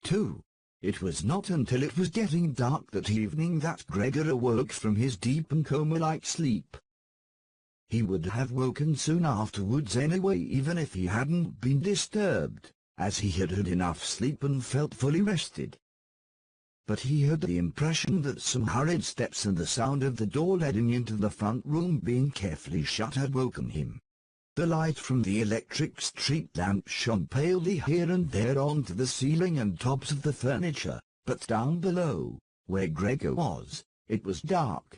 too. It was not until it was getting dark that evening that Gregor awoke from his deep and coma-like sleep. He would have woken soon afterwards anyway, even if he hadn't been disturbed, as he had had enough sleep and felt fully rested. But he had the impression that some hurried steps and the sound of the door leading into the front room being carefully shut had woken him. The light from the electric street lamp shone palely here and there onto the ceiling and tops of the furniture, but down below, where Gregor was, it was dark.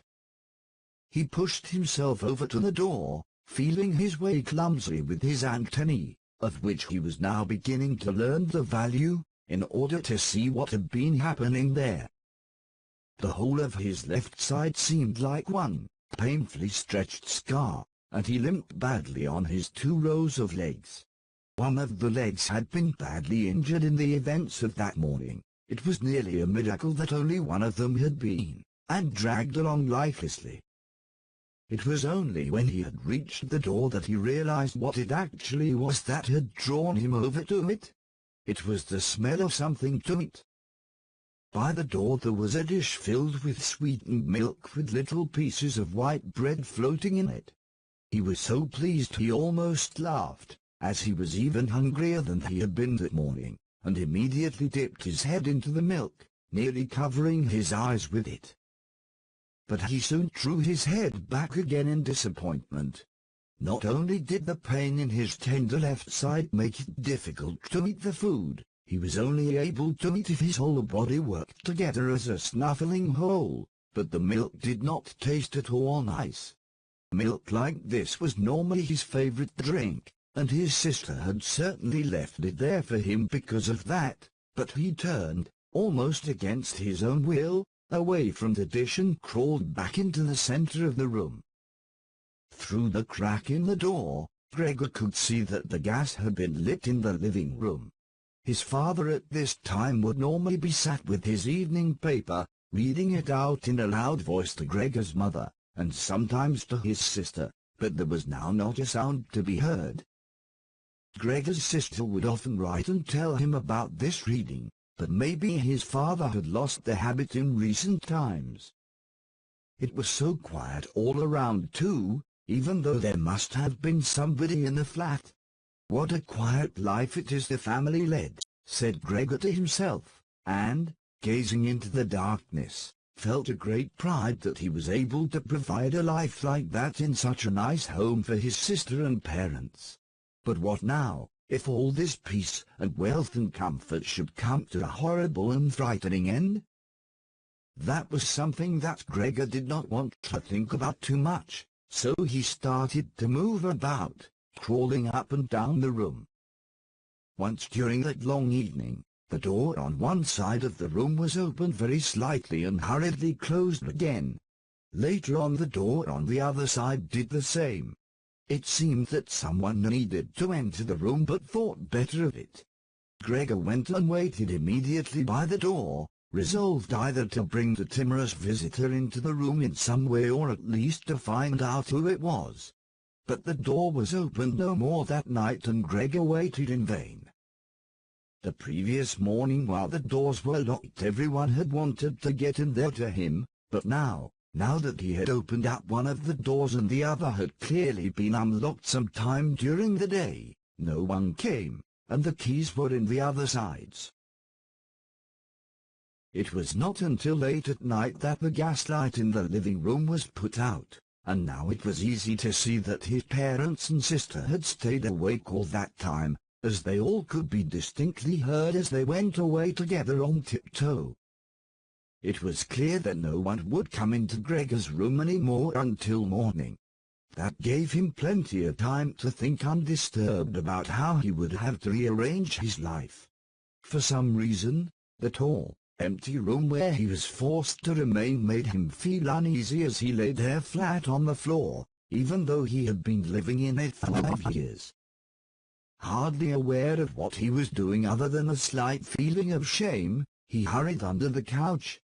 He pushed himself over to the door, feeling his way clumsily with his antennae, of which he was now beginning to learn the value, in order to see what had been happening there. The whole of his left side seemed like one painfully stretched scar, and he limped badly on his 2 rows of legs. One of the legs had been badly injured in the events of that morning. It was nearly a miracle that only one of them had been, and dragged along lifelessly. It was only when he had reached the door that he realized what it actually was that had drawn him over to it. It was the smell of something to eat. By the door there was a dish filled with sweetened milk with little pieces of white bread floating in it. He was so pleased he almost laughed, as he was even hungrier than he had been that morning, and immediately dipped his head into the milk, nearly covering his eyes with it. But he soon drew his head back again in disappointment. Not only did the pain in his tender left side make it difficult to eat the food, he was only able to eat if his whole body worked together as a snuffling whole, but the milk did not taste at all nice. Milk like this was normally his favorite drink, and his sister had certainly left it there for him because of that, but he turned, almost against his own will, away from the dish and crawled back into the center of the room. Through the crack in the door, Gregor could see that the gas had been lit in the living room. His father at this time would normally be sat with his evening paper, reading it out in a loud voice to Gregor's mother, and sometimes to his sister, but there was now not a sound to be heard. Gregor's sister would often write and tell him about this reading, but maybe his father had lost the habit in recent times. It was so quiet all around too, even though there must have been somebody in the flat. What a quiet life it is the family led, said Gregor to himself, and, gazing into the darkness, felt a great pride that he was able to provide a life like that in such a nice home for his sister and parents. But what now, if all this peace and wealth and comfort should come to a horrible and frightening end? That was something that Gregor did not want to think about too much, so he started to move about, crawling up and down the room. Once during that long evening, the door on one side of the room was opened very slightly and hurriedly closed again. Later on the door on the other side did the same. It seemed that someone needed to enter the room but thought better of it. Gregor went and waited immediately by the door, resolved either to bring the timorous visitor into the room in some way or at least to find out who it was. But the door was opened no more that night and Gregor waited in vain. The previous morning while the doors were locked everyone had wanted to get in there to him, but now that he had opened up one of the doors and the other had clearly been unlocked some time during the day, no one came, and the keys were in the other sides. It was not until late at night that the gaslight in the living room was put out, and now it was easy to see that his parents and sister had stayed awake all that time, as they all could be distinctly heard as they went away together on tiptoe. It was clear that no one would come into Gregor's room any more until morning. That gave him plenty of time to think undisturbed about how he would have to rearrange his life. For some reason, the tall, empty room where he was forced to remain made him feel uneasy as he lay there flat on the floor, even though he had been living in it for 5 years. Hardly aware of what he was doing other than a slight feeling of shame, he hurried under the couch.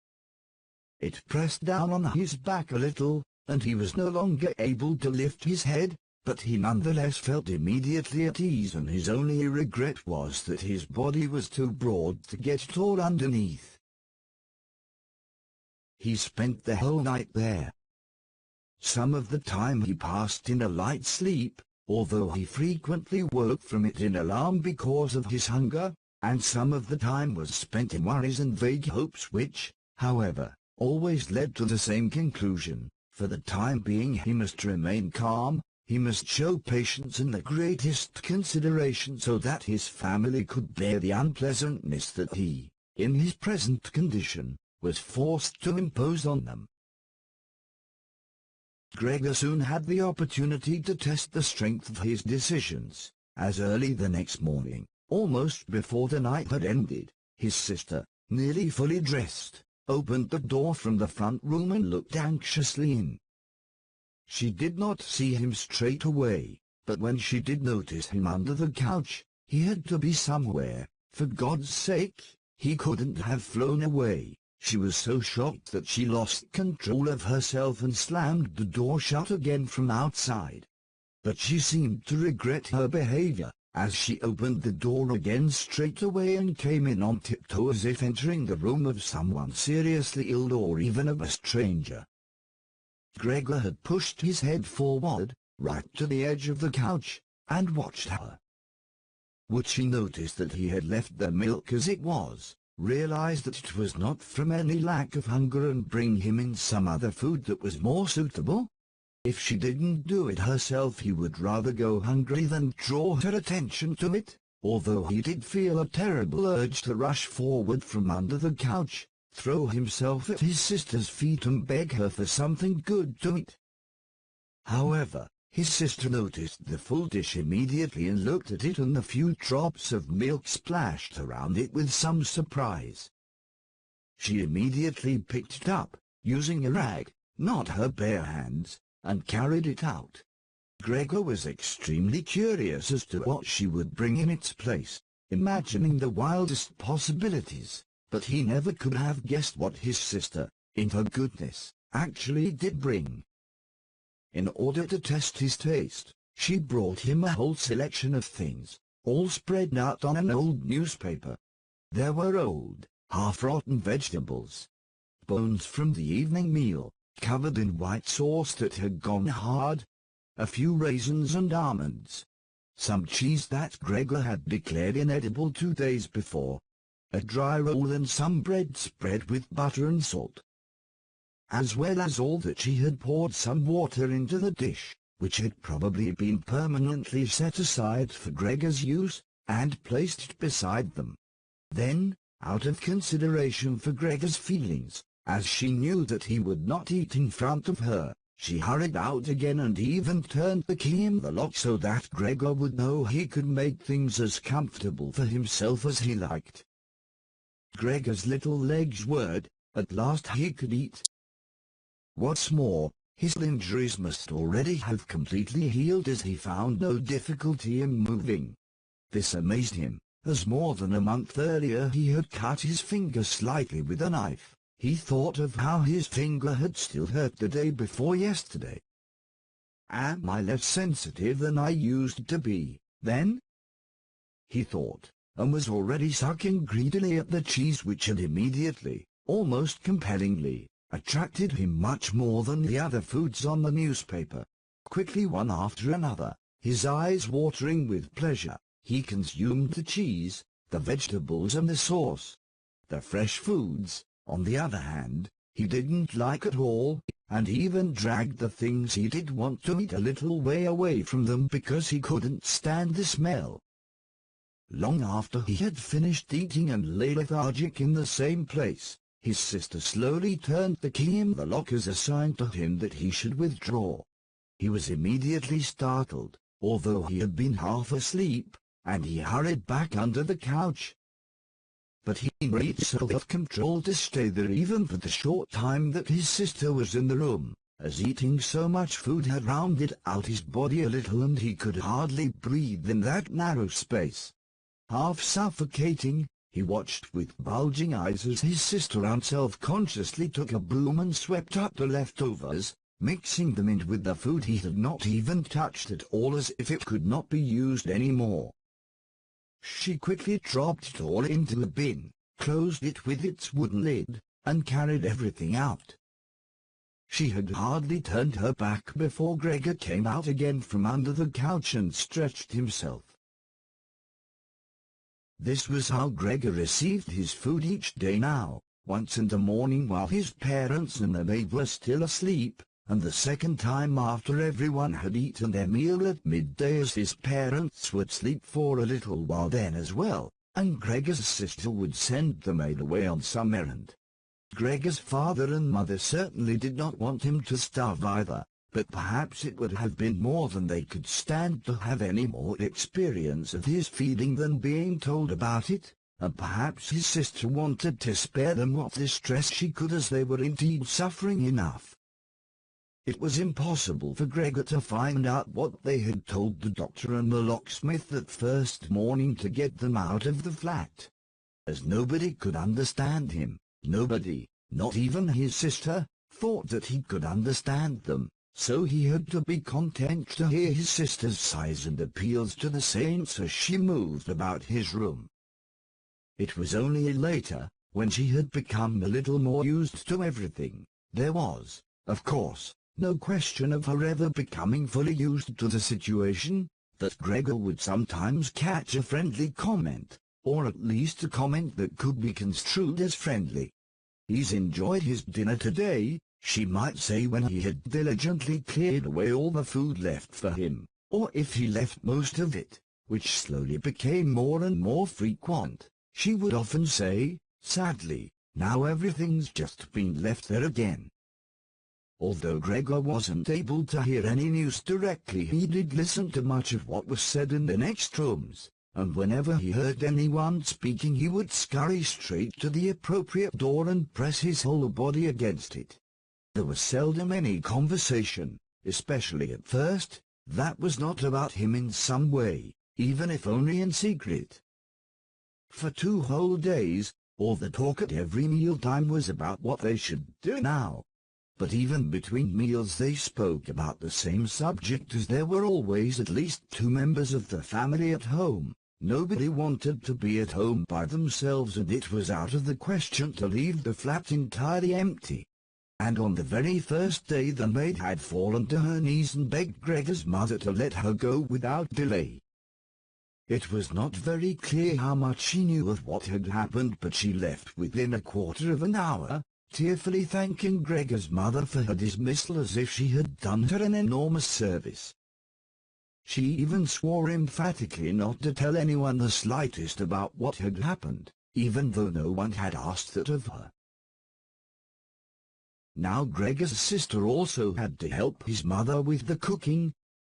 It pressed down on his back a little, and he was no longer able to lift his head, but he nonetheless felt immediately at ease, and his only regret was that his body was too broad to get it all underneath. He spent the whole night there. Some of the time he passed in a light sleep, although he frequently woke from it in alarm because of his hunger, and some of the time was spent in worries and vague hopes which, however, always led to the same conclusion. For the time being he must remain calm, he must show patience and the greatest consideration so that his family could bear the unpleasantness that he, in his present condition, was forced to impose on them. Gregor soon had the opportunity to test the strength of his decisions, as early the next morning, almost before the night had ended, his sister, nearly fully dressed, opened the door from the front room and looked anxiously in. She did not see him straight away, but when she did notice him under the couch, he had to be somewhere. For God's sake, he couldn't have flown away. She was so shocked that she lost control of herself and slammed the door shut again from outside. But she seemed to regret her behavior, as she opened the door again straight away and came in on tiptoe as if entering the room of someone seriously ill or even of a stranger. Gregor had pushed his head forward, right to the edge of the couch, and watched her. Would she notice that he had left the milk as it was, realized that it was not from any lack of hunger, and bring him in some other food that was more suitable? If she didn't do it herself, he would rather go hungry than draw her attention to it, although he did feel a terrible urge to rush forward from under the couch, throw himself at his sister's feet and beg her for something good to eat. However, his sister noticed the full dish immediately and looked at it, and the few drops of milk splashed around it with some surprise. She immediately picked it up, using a rag, not her bare hands, and carried it out. Gregor was extremely curious as to what she would bring in its place, imagining the wildest possibilities, but he never could have guessed what his sister, in her goodness, actually did bring. In order to test his taste, she brought him a whole selection of things, all spread out on an old newspaper. There were old, half-rotten vegetables, bones from the evening meal, covered in white sauce that had gone hard, a few raisins and almonds, some cheese that Gregor had declared inedible 2 days before, a dry roll and some bread spread with butter and salt. As well as all that, she had poured some water into the dish, which had probably been permanently set aside for Gregor's use, and placed it beside them. Then, out of consideration for Gregor's feelings, as she knew that he would not eat in front of her, she hurried out again and even turned the key in the lock so that Gregor would know he could make things as comfortable for himself as he liked. Gregor's little legs whirred. At last he could eat. What's more, his injuries must already have completely healed, as he found no difficulty in moving. This amazed him, as more than a month earlier he had cut his finger slightly with a knife. He thought of how his finger had still hurt the day before yesterday. Am I less sensitive than I used to be, then? He thought, and was already sucking greedily at the cheese, which had immediately, almost compellingly, attracted him much more than the other foods on the newspaper. Quickly, one after another, his eyes watering with pleasure, he consumed the cheese, the vegetables and the sauce. The fresh foods, on the other hand, he didn't like at all, and even dragged the things he did want to eat a little way away from them because he couldn't stand the smell. Long after he had finished eating and lay lethargic in the same place, his sister slowly turned the key in the lock as a sign to him that he should withdraw. He was immediately startled, although he had been half asleep, and he hurried back under the couch. But he needed self-control to stay there even for the short time that his sister was in the room, as eating so much food had rounded out his body a little and he could hardly breathe in that narrow space. Half suffocating, he watched with bulging eyes as his sister unself-consciously took a broom and swept up the leftovers, mixing them in with the food he had not even touched at all, as if it could not be used anymore. She quickly dropped it all into a bin, closed it with its wooden lid, and carried everything out. She had hardly turned her back before Gregor came out again from under the couch and stretched himself. This was how Gregor received his food each day now, once in the morning while his parents and the maid were still asleep, and the second time after everyone had eaten their meal at midday, as his parents would sleep for a little while then as well, and Gregor's sister would send the maid away on some errand. Gregor's father and mother certainly did not want him to starve either, but perhaps it would have been more than they could stand to have any more experience of his feeding than being told about it, and perhaps his sister wanted to spare them what distress she could, as they were indeed suffering enough. It was impossible for Gregor to find out what they had told the doctor and the locksmith that first morning to get them out of the flat. As nobody could understand him, nobody, not even his sister, thought that he could understand them, so he had to be content to hear his sister's sighs and appeals to the saints as she moved about his room. It was only later, when she had become a little more used to everything, there was, of course, no question of her ever becoming fully used to the situation, that Gregor would sometimes catch a friendly comment, or at least a comment that could be construed as friendly. "He's enjoyed his dinner today," she might say when he had diligently cleared away all the food left for him, or if he left most of it, which slowly became more and more frequent, she would often say, sadly, "Now everything's just been left there again." Although Gregor wasn't able to hear any news directly, he did listen to much of what was said in the next rooms, and whenever he heard anyone speaking he would scurry straight to the appropriate door and press his whole body against it. There was seldom any conversation, especially at first, that was not about him in some way, even if only in secret. For 2 whole days, all the talk at every mealtime was about what they should do now. But even between meals they spoke about the same subject, as there were always at least 2 members of the family at home. Nobody wanted to be at home by themselves, and it was out of the question to leave the flat entirely empty. And on the very first day the maid had fallen to her knees and begged Gregor's mother to let her go without delay. It was not very clear how much she knew of what had happened, but she left within a quarter of an hour, tearfully thanking Gregor's mother for her dismissal as if she had done her an enormous service. She even swore emphatically not to tell anyone the slightest about what had happened, even though no one had asked that of her. Now Gregor's sister also had to help his mother with the cooking,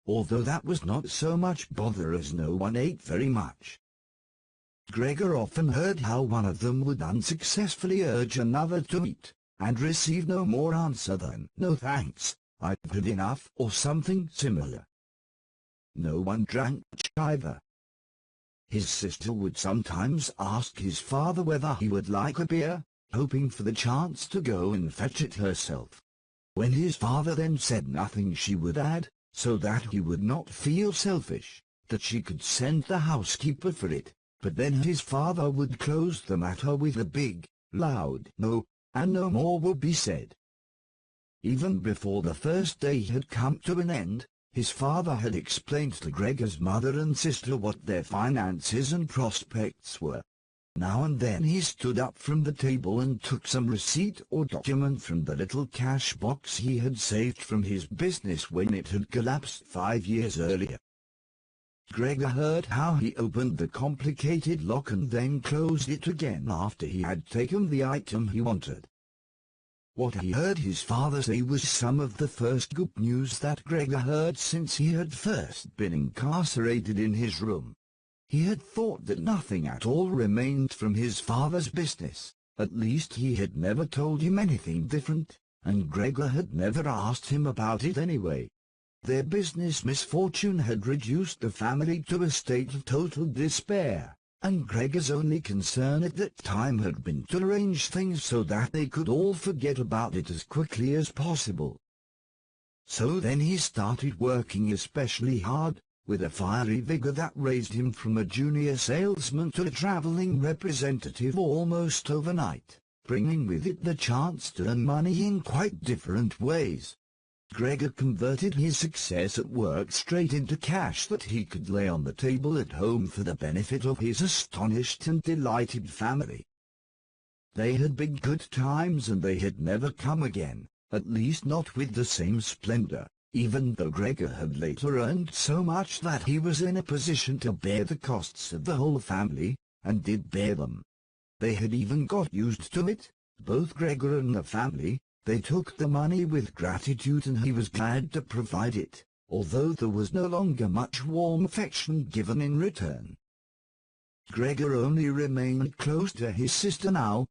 although that was not so much bother as no one ate very much. Gregor often heard how one of them would unsuccessfully urge another to eat, and receive no more answer than, "No thanks, I've had enough," or something similar. No one drank much either. His sister would sometimes ask his father whether he would like a beer, hoping for the chance to go and fetch it herself. When his father then said nothing, she would add, so that he would not feel selfish, that she could send the housekeeper for it. But then his father would close the matter with a big, loud no, and no more would be said. Even before the first day had come to an end, his father had explained to Gregor's mother and sister what their finances and prospects were. Now and then he stood up from the table and took some receipt or document from the little cash box he had saved from his business when it had collapsed 5 years earlier. Gregor heard how he opened the complicated lock and then closed it again after he had taken the item he wanted. What he heard his father say was some of the first good news that Gregor heard since he had first been incarcerated in his room. He had thought that nothing at all remained from his father's business, at least he had never told him anything different, and Gregor had never asked him about it anyway. Their business misfortune had reduced the family to a state of total despair, and Gregor's only concern at that time had been to arrange things so that they could all forget about it as quickly as possible. So then he started working especially hard, with a fiery vigor that raised him from a junior salesman to a traveling representative almost overnight, bringing with it the chance to earn money in quite different ways. Gregor converted his success at work straight into cash that he could lay on the table at home for the benefit of his astonished and delighted family. They had been good times, and they had never come again, at least not with the same splendor, even though Gregor had later earned so much that he was in a position to bear the costs of the whole family, and did bear them. They had even got used to it, both Gregor and the family. They took the money with gratitude, and he was glad to provide it, although there was no longer much warm affection given in return. Gregor only remained close to his sister now.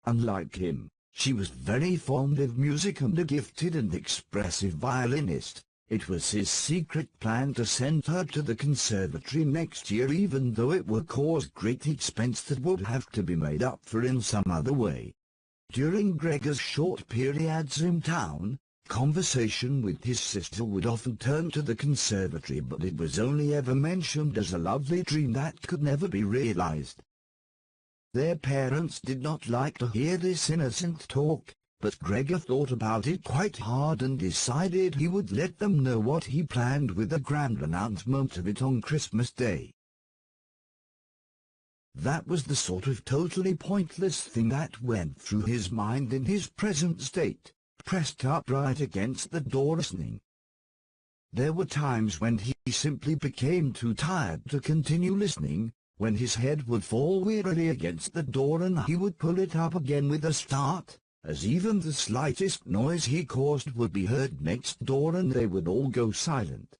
Unlike him, she was very fond of music and a gifted and expressive violinist. It was his secret plan to send her to the conservatory next year, even though it would cause great expense that would have to be made up for in some other way. During Gregor's short periods in town, conversation with his sister would often turn to the conservatory, but it was only ever mentioned as a lovely dream that could never be realized. Their parents did not like to hear this innocent talk, but Gregor thought about it quite hard and decided he would let them know what he planned, with a grand announcement of it on Christmas Day. That was the sort of totally pointless thing that went through his mind in his present state, pressed upright against the door listening. There were times when he simply became too tired to continue listening, when his head would fall wearily against the door and he would pull it up again with a start, as even the slightest noise he caused would be heard next door, and they would all go silent.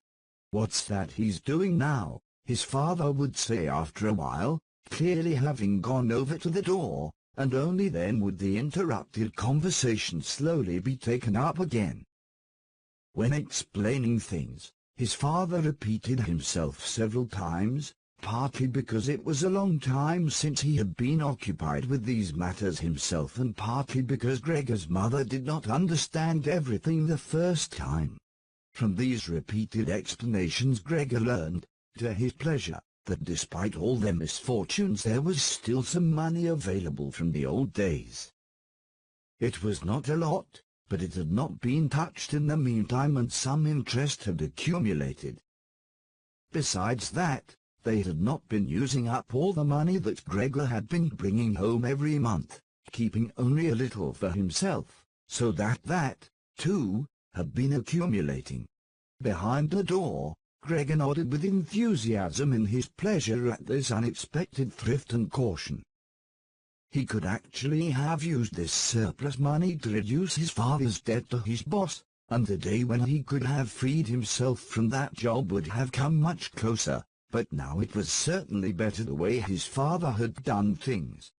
"What's that he's doing now?" his father would say after a while, clearly having gone over to the door, and only then would the interrupted conversation slowly be taken up again. When explaining things, his father repeated himself several times, partly because it was a long time since he had been occupied with these matters himself, and partly because Gregor's mother did not understand everything the first time. From these repeated explanations Gregor learned, to his pleasure, that despite all their misfortunes there was still some money available from the old days. It was not a lot, but it had not been touched in the meantime, and some interest had accumulated. Besides that, they had not been using up all the money that Gregor had been bringing home every month, keeping only a little for himself, so that, too, had been accumulating. Behind the door, Gregor nodded with enthusiasm in his pleasure at this unexpected thrift and caution. He could actually have used this surplus money to reduce his father's debt to his boss, and the day when he could have freed himself from that job would have come much closer, but now it was certainly better the way his father had done things.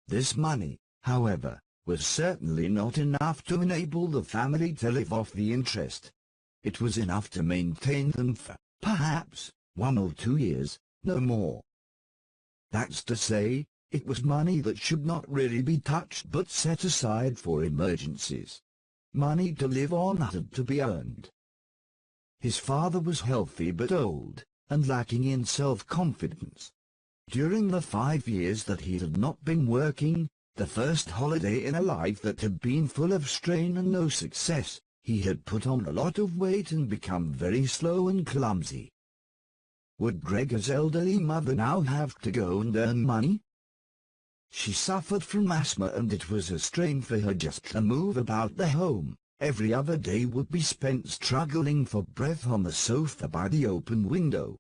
This money, however, was certainly not enough to enable the family to live off the interest. It was enough to maintain them for, perhaps, 1 or 2 years, no more. That's to say, it was money that should not really be touched but set aside for emergencies. Money to live on had to be earned. His father was healthy but old, and lacking in self-confidence. During the 5 years that he had not been working, the first holiday in a life that had been full of strain and no success, he had put on a lot of weight and become very slow and clumsy. Would Gregor's elderly mother now have to go and earn money? She suffered from asthma, and it was a strain for her just to move about the home. Every other day would be spent struggling for breath on the sofa by the open window.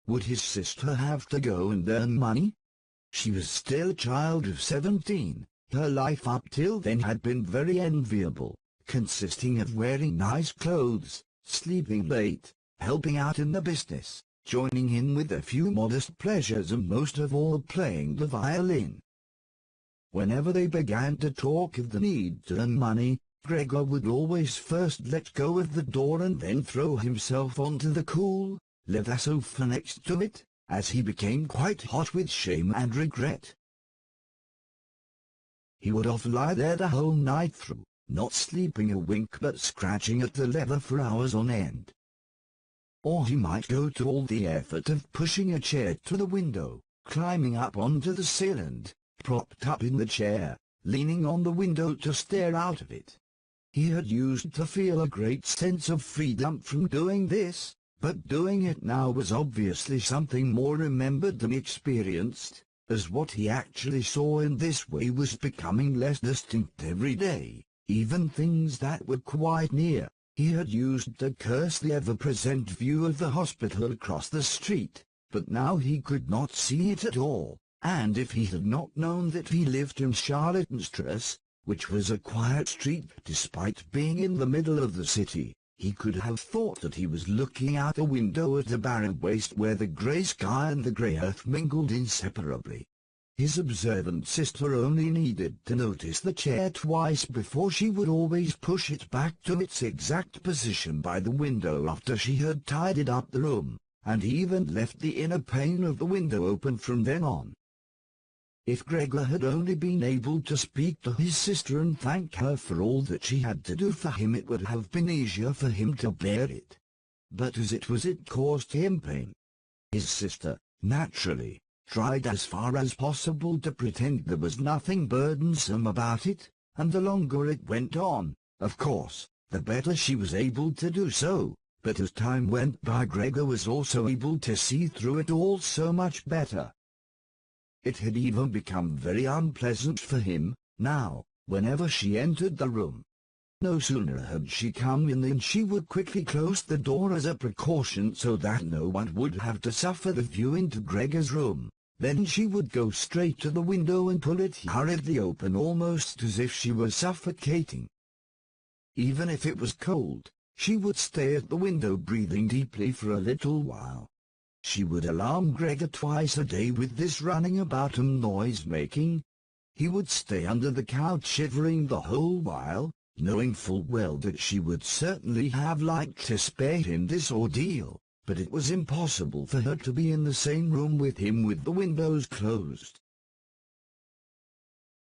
Would his sister have to go and earn money? She was still a child of 17. Her life up till then had been very enviable, consisting of wearing nice clothes, sleeping late, helping out in the business, joining in with a few modest pleasures, and most of all playing the violin. Whenever they began to talk of the need to earn money, Gregor would always first let go of the door and then throw himself onto the cool, leather sofa next to it, as he became quite hot with shame and regret. He would often lie there the whole night through, not sleeping a wink but scratching at the leather for hours on end. Or he might go to all the effort of pushing a chair to the window, climbing up onto the sill and, propped up in the chair, leaning on the window to stare out of it. He had used to feel a great sense of freedom from doing this, but doing it now was obviously something more remembered than experienced, as what he actually saw in this way was becoming less distinct every day. Even things that were quite near, he had used to curse the ever-present view of the hospital across the street, but now he could not see it at all, and if he had not known that he lived in Charlottenstrasse, which was a quiet street despite being in the middle of the city, he could have thought that he was looking out a window at a barren waste where the grey sky and the grey earth mingled inseparably. His observant sister only needed to notice the chair twice before she would always push it back to its exact position by the window after she had tidied up the room, and even left the inner pane of the window open from then on. If Gregor had only been able to speak to his sister and thank her for all that she had to do for him, it would have been easier for him to bear it. But as it was, it caused him pain. His sister, naturally, tried as far as possible to pretend there was nothing burdensome about it, and the longer it went on, of course, the better she was able to do so. But as time went by, Gregor was also able to see through it all so much better. It had even become very unpleasant for him, now, whenever she entered the room. No sooner had she come in than she would quickly close the door as a precaution so that no one would have to suffer the view into Gregor's room. Then she would go straight to the window and pull it hurriedly open almost as if she were suffocating. Even if it was cold, she would stay at the window breathing deeply for a little while. She would alarm Gregor twice a day with this running about and noise-making. He would stay under the couch shivering the whole while, knowing full well that she would certainly have liked to spare him this ordeal, but it was impossible for her to be in the same room with him with the windows closed.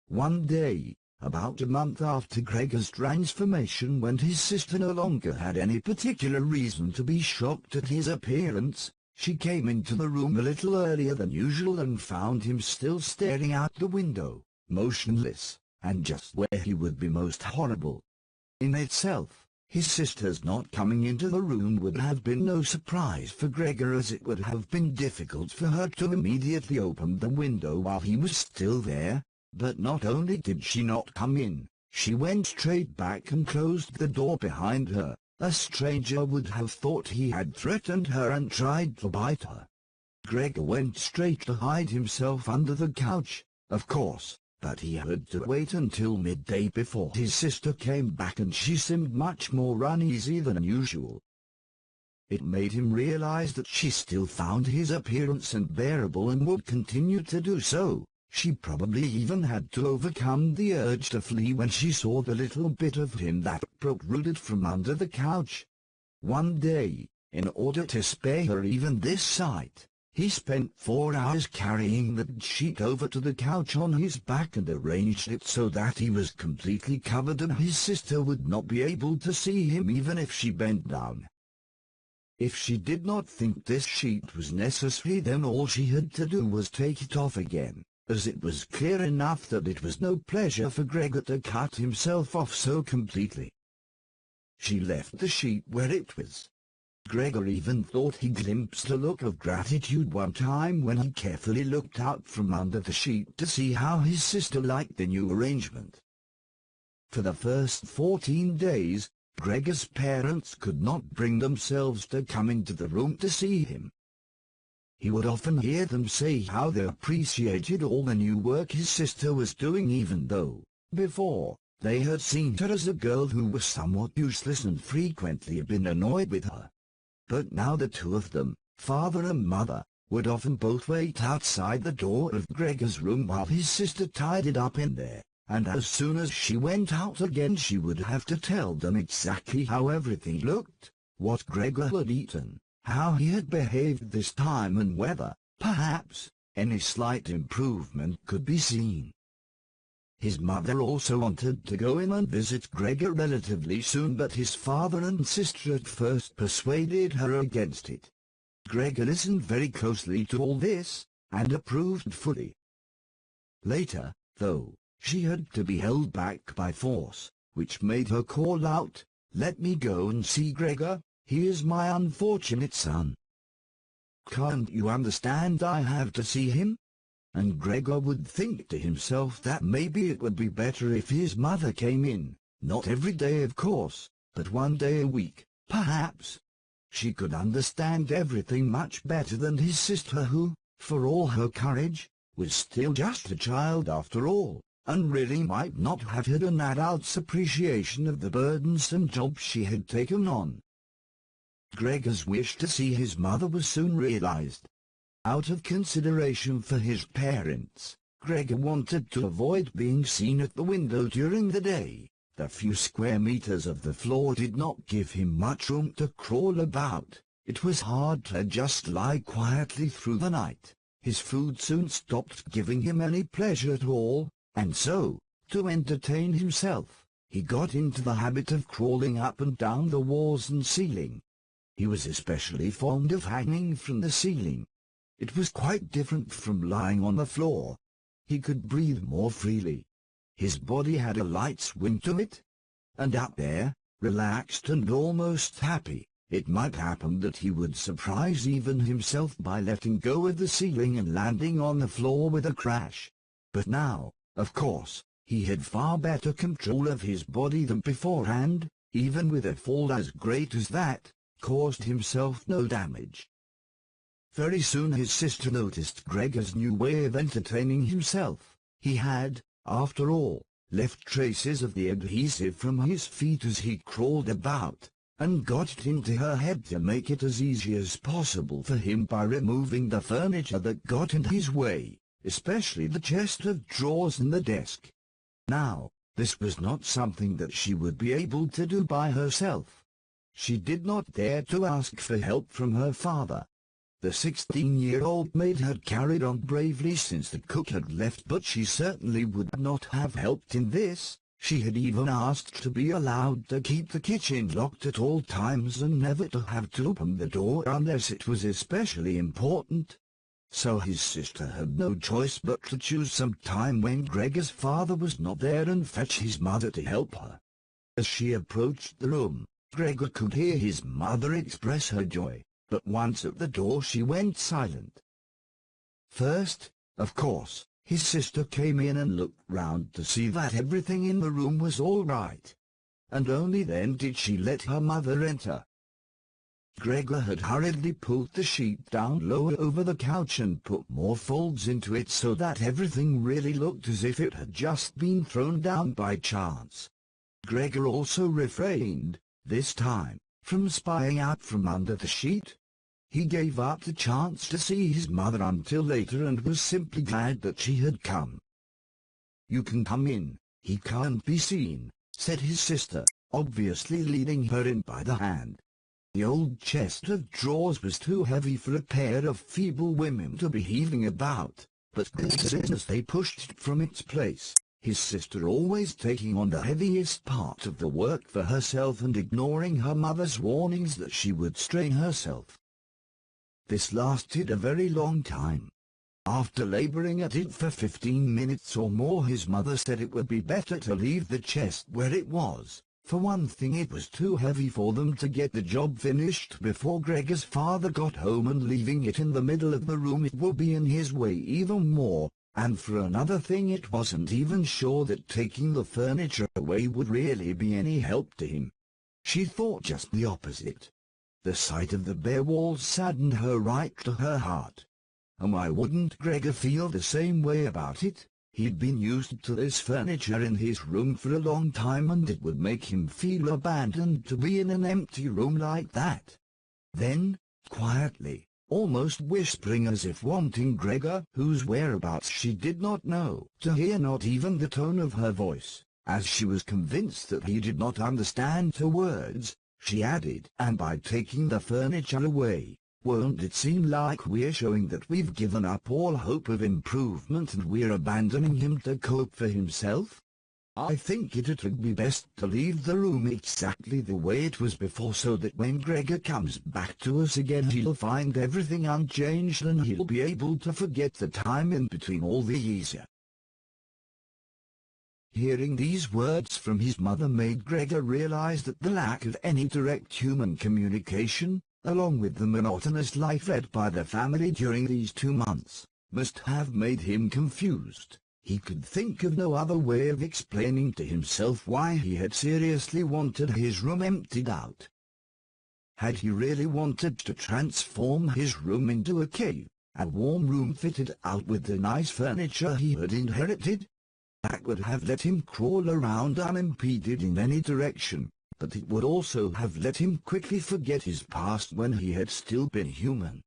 One day, about a month after Gregor's transformation, when his sister no longer had any particular reason to be shocked at his appearance, she came into the room a little earlier than usual and found him still staring out the window, motionless, and just where he would be most horrible. In itself, his sister's not coming into the room would have been no surprise for Gregor, as it would have been difficult for her to immediately open the window while he was still there. But not only did she not come in, she went straight back and closed the door behind her. A stranger would have thought he had threatened her and tried to bite her. Gregor went straight to hide himself under the couch, of course, but he had to wait until midday before his sister came back, and she seemed much more uneasy than usual. It made him realize that she still found his appearance unbearable and would continue to do so. She probably even had to overcome the urge to flee when she saw the little bit of him that protruded from under the couch. One day, in order to spare her even this sight, he spent 4 hours carrying the sheet over to the couch on his back and arranged it so that he was completely covered and his sister would not be able to see him even if she bent down. If she did not think this sheet was necessary, then all she had to do was take it off again, as it was clear enough that it was no pleasure for Gregor to cut himself off so completely. She left the sheet where it was. Gregor even thought he glimpsed a look of gratitude one time when he carefully looked out from under the sheet to see how his sister liked the new arrangement. For the first 14 days, Gregor's parents could not bring themselves to come into the room to see him. He would often hear them say how they appreciated all the new work his sister was doing, even though, before, they had seen her as a girl who was somewhat useless and frequently had been annoyed with her. But now the two of them, father and mother, would often both wait outside the door of Gregor's room while his sister tidied up in there, and as soon as she went out again she would have to tell them exactly how everything looked, what Gregor had eaten, how he had behaved this time, and whether, perhaps, any slight improvement could be seen. His mother also wanted to go in and visit Gregor relatively soon, but his father and sister at first persuaded her against it. Gregor listened very closely to all this, and approved fully. Later, though, she had to be held back by force, which made her call out, "Let me go and see Gregor, he is my unfortunate son. Can't you understand I have to see him?" And Gregor would think to himself that maybe it would be better if his mother came in, not every day of course, but one day a week, perhaps. She could understand everything much better than his sister who, for all her courage, was still just a child after all, and really might not have had an adult's appreciation of the burdensome job she had taken on. Gregor's wish to see his mother was soon realized. Out of consideration for his parents, Gregor wanted to avoid being seen at the window during the day. The few square meters of the floor did not give him much room to crawl about. It was hard to just lie quietly through the night. His food soon stopped giving him any pleasure at all, and so, to entertain himself, he got into the habit of crawling up and down the walls and ceiling. He was especially fond of hanging from the ceiling. It was quite different from lying on the floor. He could breathe more freely. His body had a light swing to it. And up there, relaxed and almost happy, it might happen that he would surprise even himself by letting go of the ceiling and landing on the floor with a crash. But now, of course, he had far better control of his body than beforehand. Even with a fall as great as that, caused himself no damage. Very soon his sister noticed Gregor's new way of entertaining himself. He had, after all, left traces of the adhesive from his feet as he crawled about, and got it into her head to make it as easy as possible for him by removing the furniture that got in his way, especially the chest of drawers and the desk. Now, this was not something that she would be able to do by herself. She did not dare to ask for help from her father. The 16-year-old maid had carried on bravely since the cook had left, but she certainly would not have helped in this. She had even asked to be allowed to keep the kitchen locked at all times and never to have to open the door unless it was especially important. So his sister had no choice but to choose some time when Gregor's father was not there and fetch his mother to help her. As she approached the room, Gregor could hear his mother express her joy. But once at the door she went silent. First, of course, his sister came in and looked round to see that everything in the room was all right. And only then did she let her mother enter. Gregor had hurriedly pulled the sheet down lower over the couch and put more folds into it so that everything really looked as if it had just been thrown down by chance. Gregor also refrained, this time, from spying out from under the sheet. He gave up the chance to see his mother until later and was simply glad that she had come. "You can come in, he can't be seen," said his sister, obviously leading her in by the hand. The old chest of drawers was too heavy for a pair of feeble women to be heaving about, but as they pushed it from its place, his sister always taking on the heaviest part of the work for herself and ignoring her mother's warnings that she would strain herself. This lasted a very long time. After laboring at it for 15 minutes or more, his mother said it would be better to leave the chest where it was. For one thing, it was too heavy for them to get the job finished before Gregor's father got home, and leaving it in the middle of the room it would be in his way even more. And for another thing, it wasn't even sure that taking the furniture away would really be any help to him. She thought just the opposite. The sight of the bare walls saddened her right to her heart. And why wouldn't Gregor feel the same way about it? He'd been used to this furniture in his room for a long time, and it would make him feel abandoned to be in an empty room like that. Then, quietly, almost whispering as if wanting Gregor, whose whereabouts she did not know, to hear not even the tone of her voice, as she was convinced that he did not understand her words, she added, "And by taking the furniture away, Won't it seem like we're showing that we've given up all hope of improvement and we're abandoning him to cope for himself? I think it'd be best to leave the room exactly the way it was before, so that when Gregor comes back to us again he'll find everything unchanged and he'll be able to forget the time in between all the easier. Hearing these words from his mother made Gregor realize that the lack of any direct human communication, along with the monotonous life led by the family during these 2 months, must have made him confused. He could think of no other way of explaining to himself why he had seriously wanted his room emptied out. Had he really wanted to transform his room into a cave, a warm room fitted out with the nice furniture he had inherited? That would have let him crawl around unimpeded in any direction, but it would also have let him quickly forget his past when he had still been human.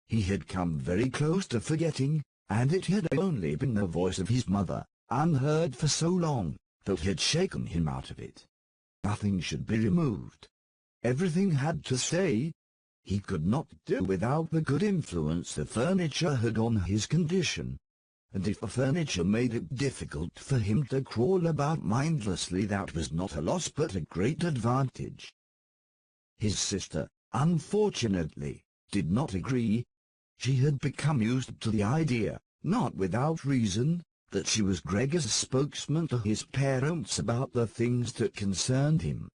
He had come very close to forgetting, and it had only been the voice of his mother, unheard for so long, that had shaken him out of it. Nothing should be removed. Everything had to stay. He could not do without the good influence the furniture had on his condition. And if the furniture made it difficult for him to crawl about mindlessly, that was not a loss but a great advantage. His sister, unfortunately, did not agree. She had become used to the idea, not without reason, that she was Gregor's spokesman to his parents about the things that concerned him.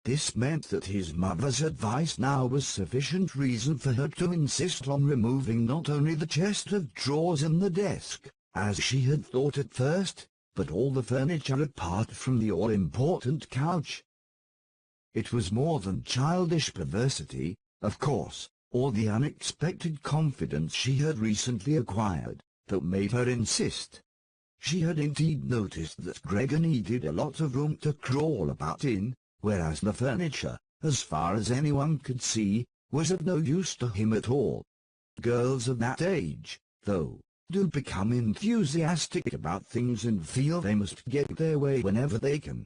This meant that his mother's advice now was sufficient reason for her to insist on removing not only the chest of drawers and the desk, as she had thought at first, but all the furniture apart from the all-important couch. It was more than childish perversity, of course, or the unexpected confidence she had recently acquired, that made her insist. She had indeed noticed that Gregor needed a lot of room to crawl about in, whereas the furniture, as far as anyone could see, was of no use to him at all. Girls of that age, though, do become enthusiastic about things and feel they must get their way whenever they can.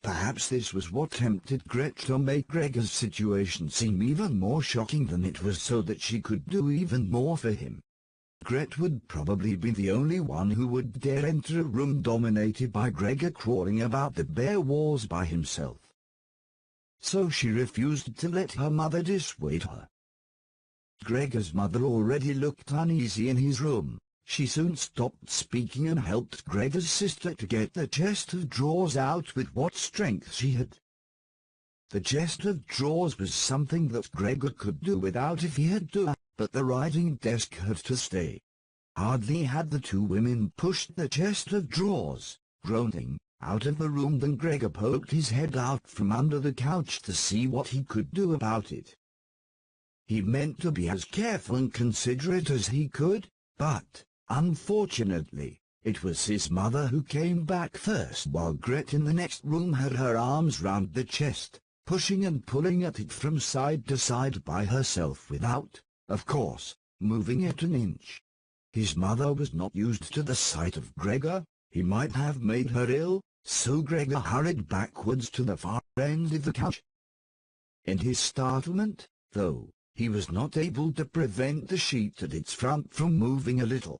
Perhaps this was what tempted Gretchen to make Gregor's situation seem even more shocking than it was, so that she could do even more for him. Gretchen would probably be the only one who would dare enter a room dominated by Gregor crawling about the bare walls by himself. So she refused to let her mother dissuade her. Gregor's mother already looked uneasy in his room. She soon stopped speaking and helped Gregor's sister to get the chest of drawers out with what strength she had. The chest of drawers was something that Gregor could do without if he had to, but the writing desk had to stay. Hardly had the two women pushed the chest of drawers, groaning, out of the room than Gregor poked his head out from under the couch to see what he could do about it. He meant to be as careful and considerate as he could, but, unfortunately, it was his mother who came back first, while Gretchen in the next room had her arms round the chest, pushing and pulling at it from side to side by herself without, of course, moving it an inch. His mother was not used to the sight of Gregor. He might have made her ill, so Gregor hurried backwards to the far end of the couch. In his startlement, though, he was not able to prevent the sheet at its front from moving a little.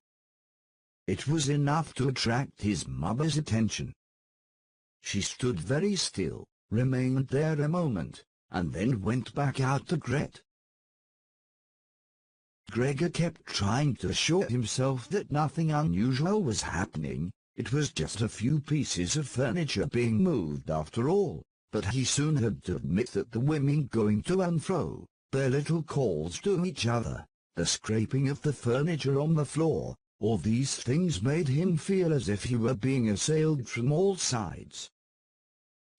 It was enough to attract his mother's attention. She stood very still, remained there a moment, and then went back out to Gretchen. Gregor kept trying to assure himself that nothing unusual was happening. It was just a few pieces of furniture being moved after all, but he soon had to admit that the women going to and fro, their little calls to each other, the scraping of the furniture on the floor, all these things made him feel as if he were being assailed from all sides.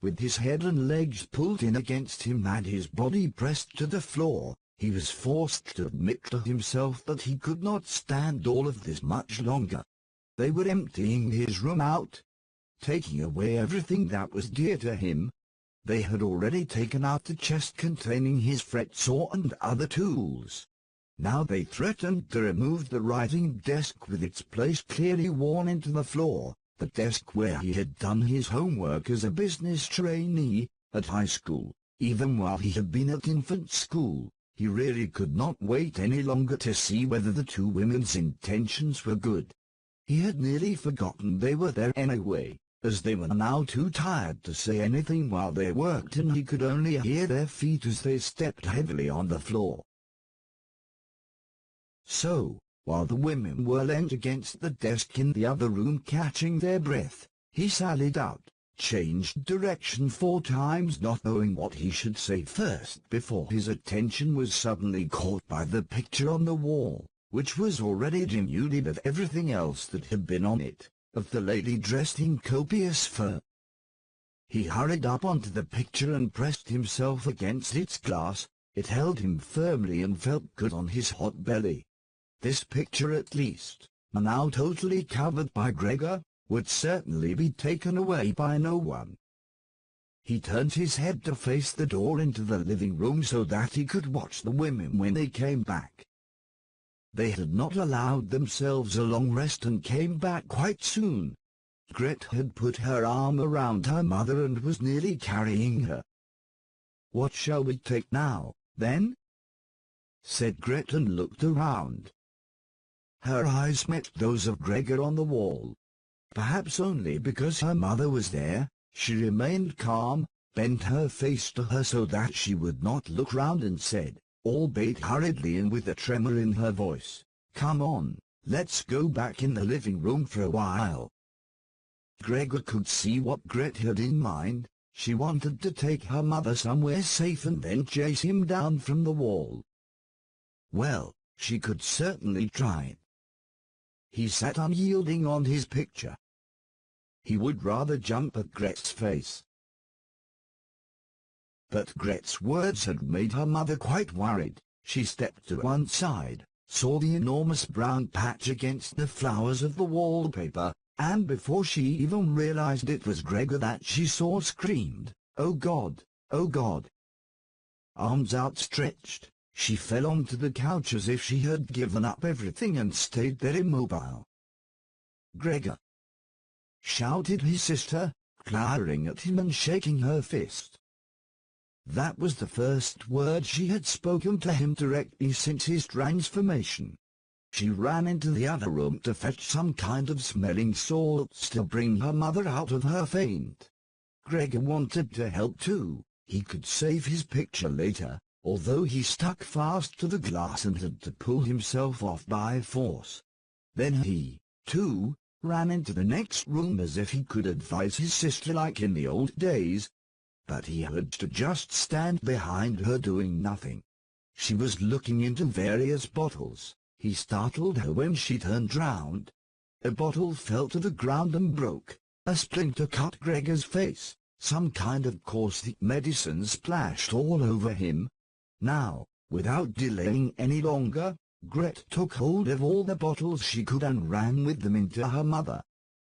With his head and legs pulled in against him and his body pressed to the floor, he was forced to admit to himself that he could not stand all of this much longer. They were emptying his room out, taking away everything that was dear to him. They had already taken out the chest containing his fret saw and other tools. Now they threatened to remove the writing desk with its place clearly worn into the floor, the desk where he had done his homework as a business trainee, at high school, even while he had been at infant school. He really could not wait any longer to see whether the two women's intentions were good. He had nearly forgotten they were there anyway, as they were now too tired to say anything while they worked, and he could only hear their feet as they stepped heavily on the floor. So, while the women were leant against the desk in the other room catching their breath, he sallied out, changed direction 4 times, not knowing what he should say first, before his attention was suddenly caught by the picture on the wall, which was already denuded of everything else that had been on it, of the lady dressed in copious fur. He hurried up onto the picture and pressed himself against its glass. It held him firmly and felt good on his hot belly. This picture at least, now totally covered by Gregor, would certainly be taken away by no one. He turned his head to face the door into the living room so that he could watch the women when they came back. They had not allowed themselves a long rest and came back quite soon. Gret had put her arm around her mother and was nearly carrying her. "What shall we take now, then?" said Gret, and looked around. Her eyes met those of Gregor on the wall. Perhaps only because her mother was there, she remained calm, bent her face to her so that she would not look round, and said, albeit hurriedly and with a tremor in her voice, "Come on, let's go back in the living room for a while." Gregor could see what Gret had in mind. She wanted to take her mother somewhere safe and then chase him down from the wall. Well, she could certainly try it. He sat unyielding on his picture. He would rather jump at Gret's face. But Gret's words had made her mother quite worried. She stepped to one side, saw the enormous brown patch against the flowers of the wallpaper, and before she even realized it was Gregor that she saw, screamed, "Oh God! Oh God!" Arms outstretched, she fell onto the couch as if she had given up everything and stayed there immobile. "Gregor!" shouted his sister, glowering at him and shaking her fist. That was the first word she had spoken to him directly since his transformation. She ran into the other room to fetch some kind of smelling salts to bring her mother out of her faint. Gregor wanted to help too. He could save his picture later, although he stuck fast to the glass and had to pull himself off by force. Then he, too, ran into the next room as if he could advise his sister like in the old days. But he had to just stand behind her doing nothing. She was looking into various bottles. He startled her when she turned round. A bottle fell to the ground and broke. A splinter cut Gregor's face. Some kind of caustic medicine splashed all over him. Now, without delaying any longer, Gret took hold of all the bottles she could and ran with them into her mother.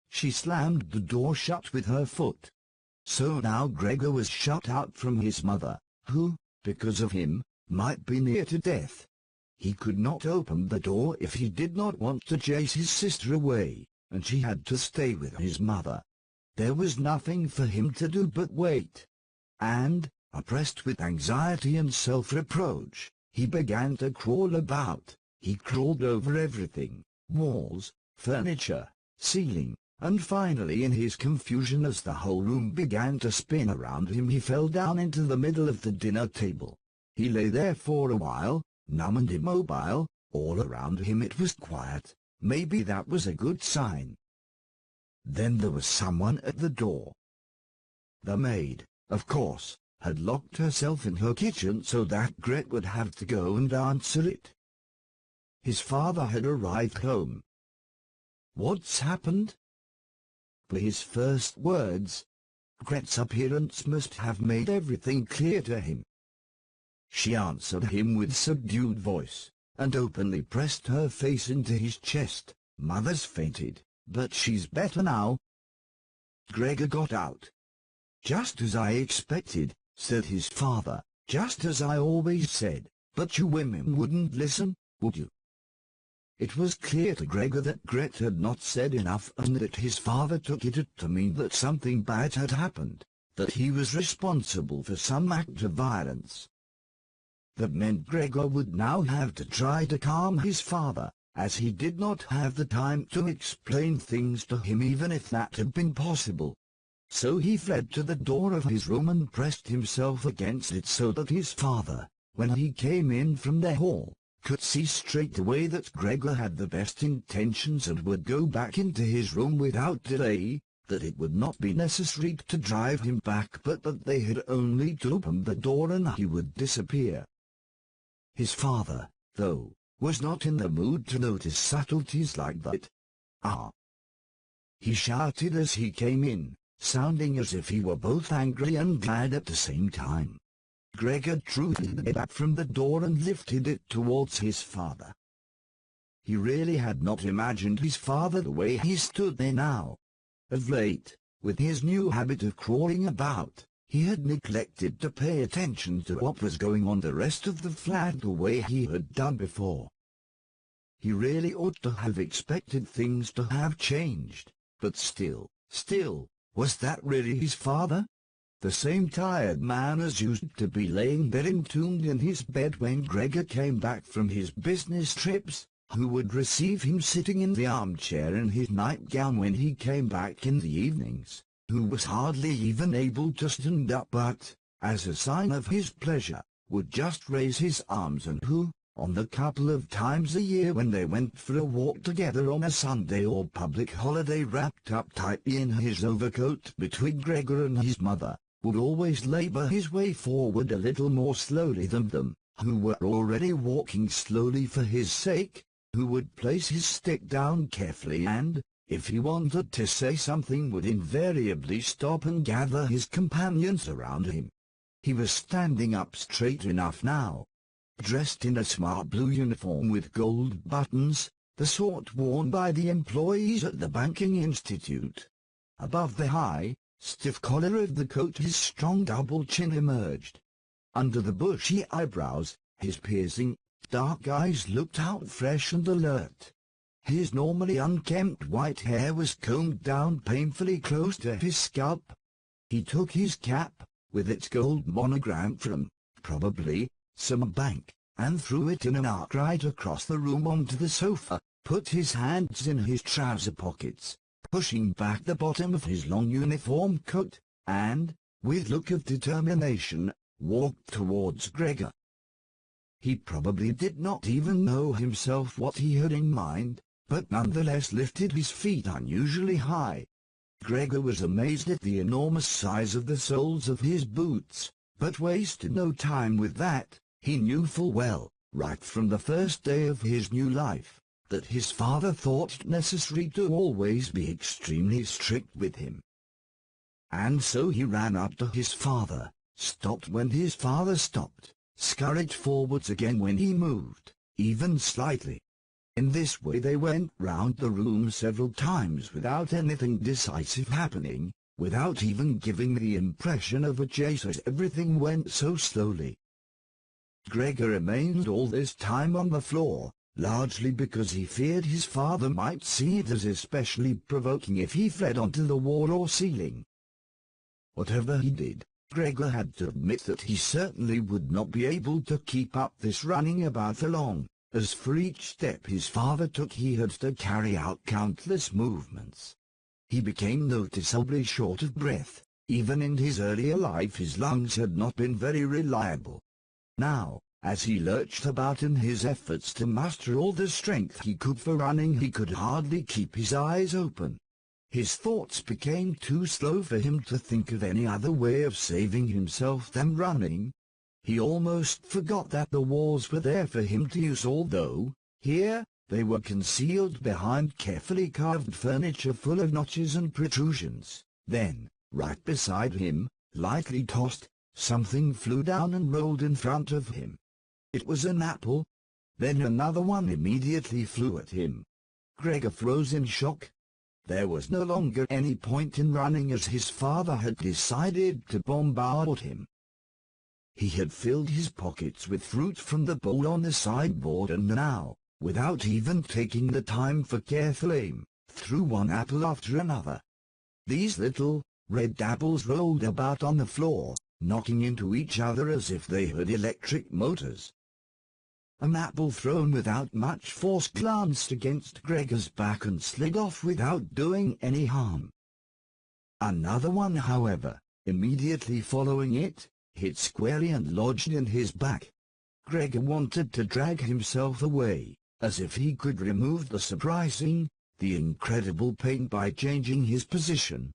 She slammed the door shut with her foot. So now Gregor was shut out from his mother, who, because of him, might be near to death. He could not open the door if he did not want to chase his sister away, and she had to stay with his mother. There was nothing for him to do but wait. And, oppressed with anxiety and self-reproach, he began to crawl about. He crawled over everything, walls, furniture, ceiling, and finally in his confusion as the whole room began to spin around him he fell down into the middle of the dinner table. He lay there for a while, numb and immobile. All around him it was quiet. Maybe that was a good sign. Then there was someone at the door. The maid, of course, had locked herself in her kitchen so that Gret would have to go and answer it. His father had arrived home. "What's happened?" were his first words. Gret's appearance must have made everything clear to him. She answered him with subdued voice, and openly pressed her face into his chest. "Mother's fainted, but she's better now." Gregor got out. "Just as I expected," said his father, "just as I always said, but you women wouldn't listen, would you?" It was clear to Gregor that Gret had not said enough and that his father took it to mean that something bad had happened, that he was responsible for some act of violence. That meant Gregor would now have to try to calm his father, as he did not have the time to explain things to him even if that had been possible. So he fled to the door of his room and pressed himself against it so that his father, when he came in from the hall, could see straight away that Gregor had the best intentions and would go back into his room without delay, that it would not be necessary to drive him back but that they had only to open the door and he would disappear. His father, though, was not in the mood to notice subtleties like that. "Ah!" he shouted as he came in, sounding as if he were both angry and glad at the same time. Gregor drew his head back from the door and lifted it towards his father. He really had not imagined his father the way he stood there now. Of late, with his new habit of crawling about, he had neglected to pay attention to what was going on the rest of the flat the way he had done before. He really ought to have expected things to have changed, but still, was that really his father? The same tired man as used to be laying there entombed in his bed when Gregor came back from his business trips, who would receive him sitting in the armchair in his nightgown when he came back in the evenings, who was hardly even able to stand up but, as a sign of his pleasure, would just raise his arms and who, on the couple of times a year when they went for a walk together on a Sunday or public holiday wrapped up tightly in his overcoat between Gregor and his mother, would always labor his way forward a little more slowly than them, who were already walking slowly for his sake, who would place his stick down carefully and, if he wanted to say something, would invariably stop and gather his companions around him. He was standing up straight enough now, dressed in a smart blue uniform with gold buttons, the sort worn by the employees at the banking institute. Above the high, stiff collar of the coat his strong double chin emerged. Under the bushy eyebrows, his piercing, dark eyes looked out fresh and alert. His normally unkempt white hair was combed down painfully close to his scalp. He took his cap, with its gold monogram from, probably, some bank, and threw it in an arc right across the room onto the sofa, put his hands in his trouser pockets, pushing back the bottom of his long uniform coat, and, with look of determination, walked towards Gregor. He probably did not even know himself what he had in mind, but nonetheless lifted his feet unusually high. Gregor was amazed at the enormous size of the soles of his boots, but wasted no time with that. He knew full well, right from the first day of his new life, that his father thought it necessary to always be extremely strict with him. And so he ran up to his father, stopped when his father stopped, scurried forwards again when he moved, even slightly. In this way they went round the room several times without anything decisive happening, without even giving the impression of a chase as everything went so slowly. Gregor remained all this time on the floor, largely because he feared his father might see it as especially provoking if he fled onto the wall or ceiling. Whatever he did, Gregor had to admit that he certainly would not be able to keep up this running about for long, as for each step his father took he had to carry out countless movements. He became noticeably short of breath. Even in his earlier life his lungs had not been very reliable. Now, as he lurched about in his efforts to muster all the strength he could for running, he could hardly keep his eyes open. His thoughts became too slow for him to think of any other way of saving himself than running. He almost forgot that the walls were there for him to use, although, here, they were concealed behind carefully carved furniture full of notches and protrusions. Then, right beside him, lightly tossed, something flew down and rolled in front of him. It was an apple. Then another one immediately flew at him. Gregor froze in shock. There was no longer any point in running, as his father had decided to bombard him. He had filled his pockets with fruit from the bowl on the sideboard and now, without even taking the time for careful aim, threw one apple after another. These little, red apples rolled about on the floor, knocking into each other as if they had electric motors. An apple thrown without much force glanced against Gregor's back and slid off without doing any harm. Another one, however, immediately following it, hit squarely and lodged in his back. Gregor wanted to drag himself away, as if he could remove the incredible pain by changing his position.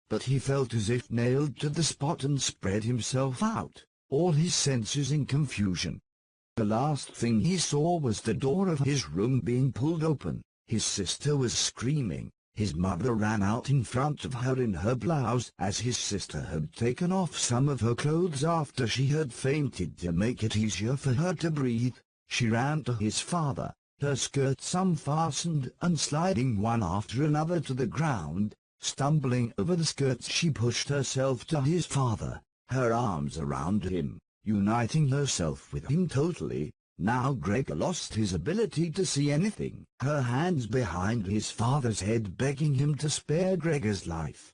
But he felt as if nailed to the spot and spread himself out, all his senses in confusion. The last thing he saw was the door of his room being pulled open. His sister was screaming. His mother ran out in front of her in her blouse, as his sister had taken off some of her clothes after she had fainted to make it easier for her to breathe. She ran to his father, her skirts unfastened and sliding one after another to the ground. Stumbling over the skirts, she pushed herself to his father, her arms around him, uniting herself with him totally. Now Gregor lost his ability to see anything, her hands behind his father's head begging him to spare Gregor's life.